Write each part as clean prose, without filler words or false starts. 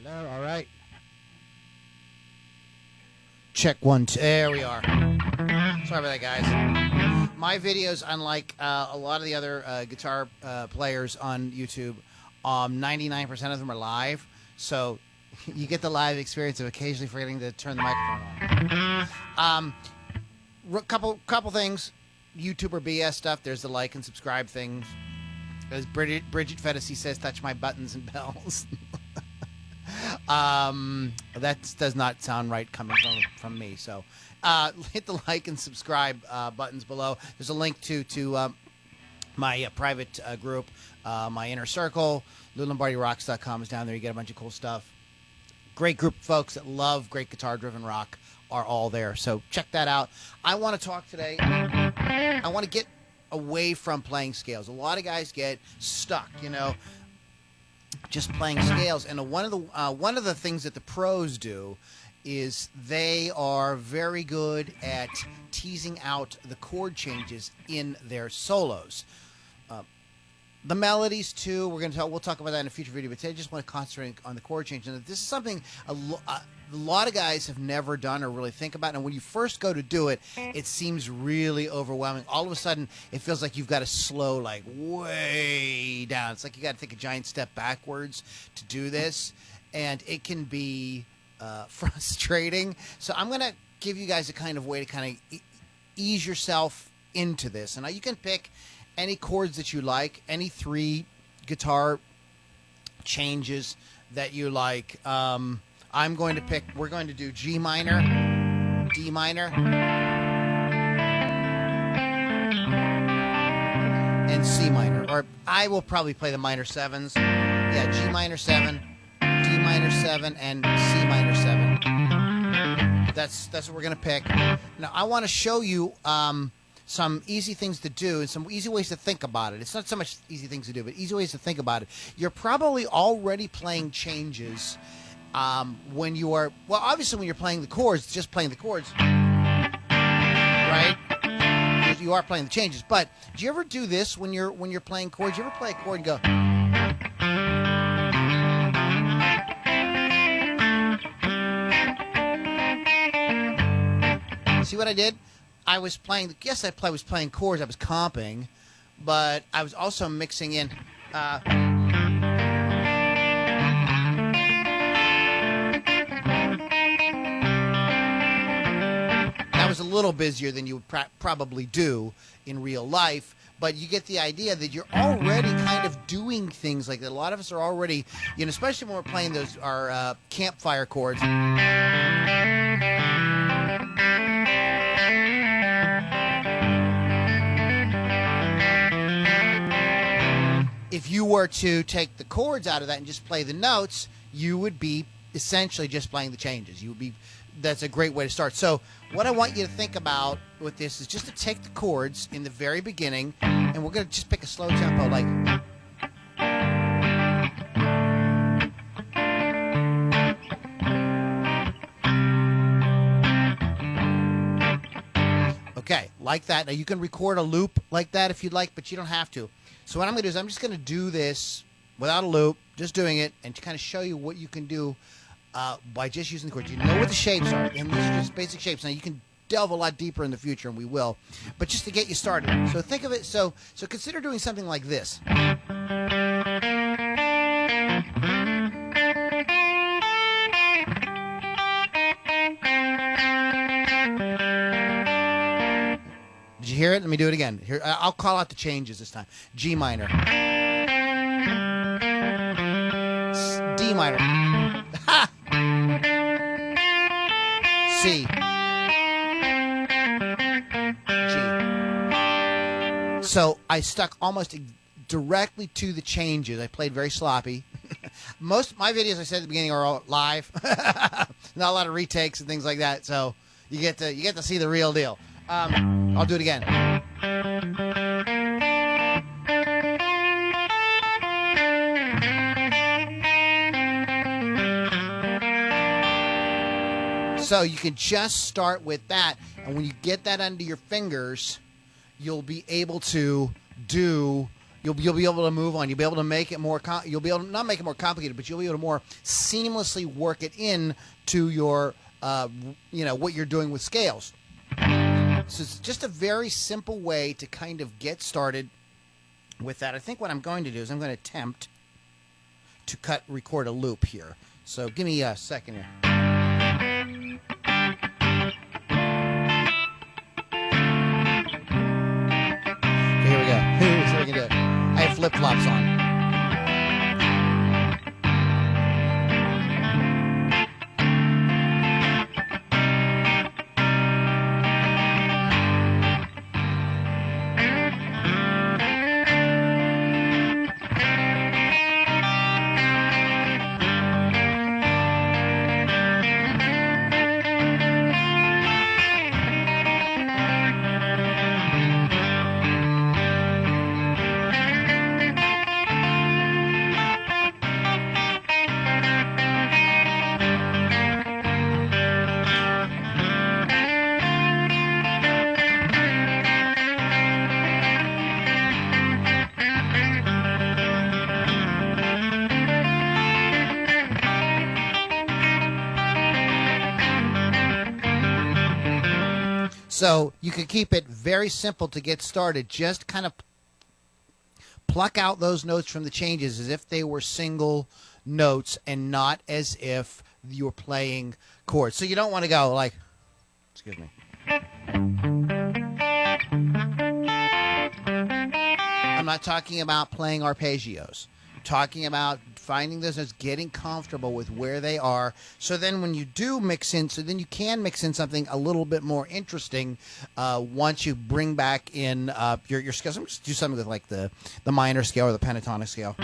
All right. Check 1, 2. There we are. Sorry about that, guys. My videos, unlike a lot of the other guitar players on YouTube, 99% of them are live. So you get the live experience of occasionally forgetting to turn the microphone on. Couple things. YouTuber BS stuff. There's the like and subscribe things. As Bridget Fedesi says, touch my buttons and bells. That does not sound right coming from me. So hit the like and subscribe buttons below. There's a link to my private group, my inner circle. LouLombardiRocks.com is down there. You get a bunch of cool stuff. Great group of folks that love great guitar-driven rock are all there. So check that out. I want to talk today. I want to get away from playing scales. A lot of guys get stuck, just playing scales. And one of the things that the pros do is they are very good at teasing out the chord changes in their solos. The melodies too. We'll talk about that in a future video. But today I just want to concentrate on the chord change. And this is something a lot of guys have never done or really think about. And when you first go to do it, it seems really overwhelming. All of a sudden, it feels like you've got to slow like way down. It's like you got to take a giant step backwards to do this, and it can be frustrating. So I'm going to give you guys a kind of way to kind of ease yourself into this. And now you can pick any chords that you like, any 3 guitar changes that you like. I'm going to pick, we're going to do G minor, D minor, and C minor. Or I will probably play the minor 7s. Yeah, G minor 7, D minor 7, and C minor 7. That's what we're going to pick. Now, I want to show you some easy things to do and some easy ways to think about it. It's not so much easy things to do, but easy ways to think about it. You're probably already playing changes when you are, well, obviously when you're playing the chords, just playing the chords, right? You are playing the changes. But do you ever do this when you're playing chords? You ever play a chord and go, see what I did? I was playing, yes, I was playing chords, I was comping, but I was also mixing in that was a little busier than you would probably do in real life, but you get the idea that you're already kind of doing things like that. A lot of us are already, especially when we're playing our campfire chords. If you were to take the chords out of that and just play the notes, you would be essentially just playing the changes. That's a great way to start. So what I want you to think about with this is just to take the chords in the very beginning, and we're going to just pick a slow tempo like... Okay, like that. Now you can record a loop like that if you'd like, but you don't have to. So what I'm going to do is I'm just going to do this without a loop, just doing it, and to kind of show you what you can do by just using the chords. You know what the shapes are, and these are just basic shapes. Now you can delve a lot deeper in the future, and we will, but just to get you started. So think of it, so consider doing something like this. Did you hear it? Let me do it again. Here, I'll call out the changes this time. G minor. D minor. Ha! C. G. So I stuck almost directly to the changes. I played very sloppy. Most of my videos, I said at the beginning, are all live. Not a lot of retakes and things like that. So you get to see the real deal. I'll do it again. So you can just start with that, and when you get that under your fingers, you'll be able to do You'll be able to move on. You'll be able to make it more. You'll be able to not make it more complicated, but you'll be able to more seamlessly work it in to your, what you're doing with scales. So it's just a very simple way to kind of get started with that. I think what I'm going to do is I'm going to attempt to record a loop here. So give me a second here. Okay, here we go. Here's what I can do. I have flip-flops on. So you can keep it very simple to get started. Just kind of pluck out those notes from the changes as if they were single notes and not as if you were playing chords. So you don't want to go like, excuse me. I'm not talking about playing arpeggios. I'm talking about finding those notes, getting comfortable with where they are. So then when you do mix in, so then you can mix in something a little bit more interesting once you bring back in your scales. I'm just do something with like the minor scale or the pentatonic scale.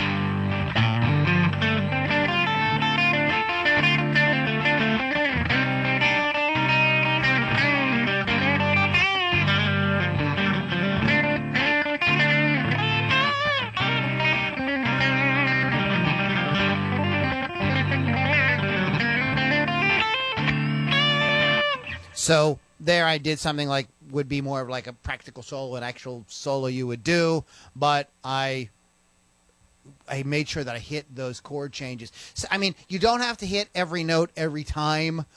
So there I did something like would be more of like a practical solo, an actual solo you would do, but I made sure that I hit those chord changes. So, I mean, you don't have to hit every note every time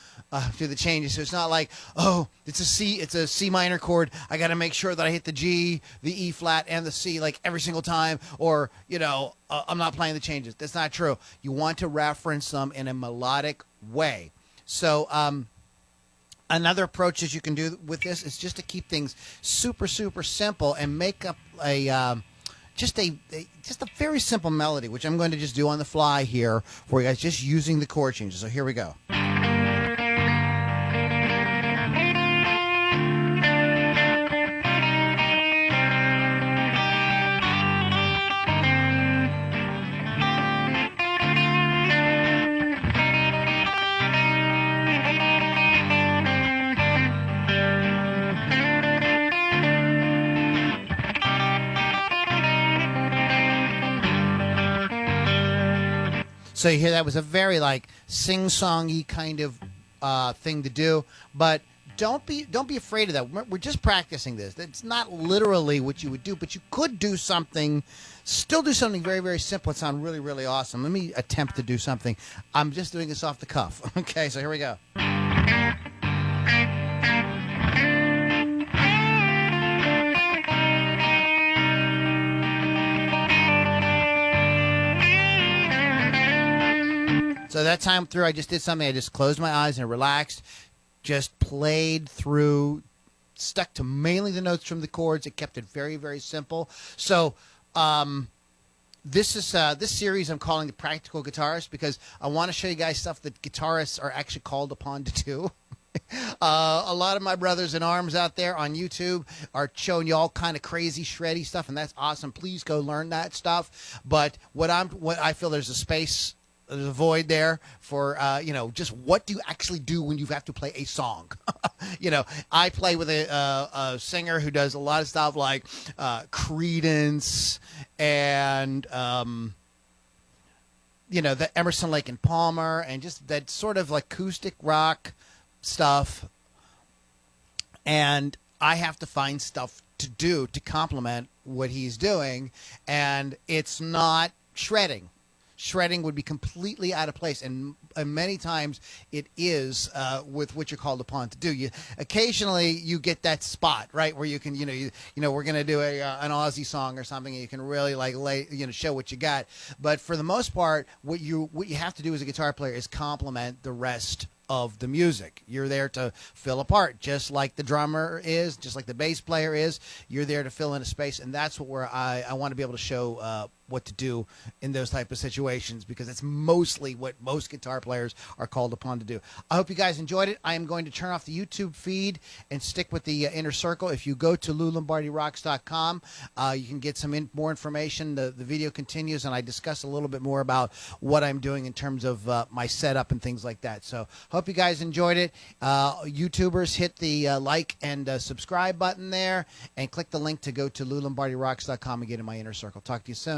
do the changes. So it's not like, oh, it's a C minor chord. I got to make sure that I hit the G, the E flat, and the C like every single time, or, I'm not playing the changes. That's not true. You want to reference them in a melodic way. So, another approach that you can do with this is just to keep things super, super simple and make up just a very simple melody, which I'm going to just do on the fly here for you guys, just using the chord changes. So here we go. So you hear that was a very like sing-songy kind of thing to do, but don't be afraid of that. We're just practicing this. It's not literally what you would do, but you could do something, still do something very, very simple and sound really, really awesome. Let me attempt to do something. I'm just doing this off the cuff. Okay, so here we go. So that time through, I just did something. I just closed my eyes and relaxed, just played through, stuck to mainly the notes from the chords. It kept it very, very simple. So this series I'm calling the Practical Guitarist because I want to show you guys stuff that guitarists are actually called upon to do. A lot of my brothers in arms out there on YouTube are showing you all kind of crazy shreddy stuff, and that's awesome. Please go learn that stuff. But what I feel there's a void there for, just what do you actually do when you have to play a song? I play with a singer who does a lot of stuff like Creedence and, the Emerson, Lake and Palmer and just that sort of like acoustic rock stuff. And I have to find stuff to do to complement what he's doing, and it's not shredding. Shredding would be completely out of place, and many times it is with what you're called upon to do. Occasionally you get that spot, right, where you can, we're going to do an Aussie song or something, and you can really show what you got. But for the most part, what you have to do as a guitar player is complement the rest of the music. You're there to fill a part, just like the drummer is, just like the bass player is. You're there to fill in a space, and that's where I want to be able to show what to do in those type of situations, because it's mostly what most guitar players are called upon to do. I hope you guys enjoyed it. I am going to turn off the YouTube feed and stick with the Inner Circle. If you go to LouLombardiRocks.com, you can get some more information. The video continues, and I discuss a little bit more about what I'm doing in terms of my setup and things like that. So hope you guys enjoyed it. YouTubers, hit the like and subscribe button there, and click the link to go to LouLombardiRocks.com and get in my Inner Circle. Talk to you soon.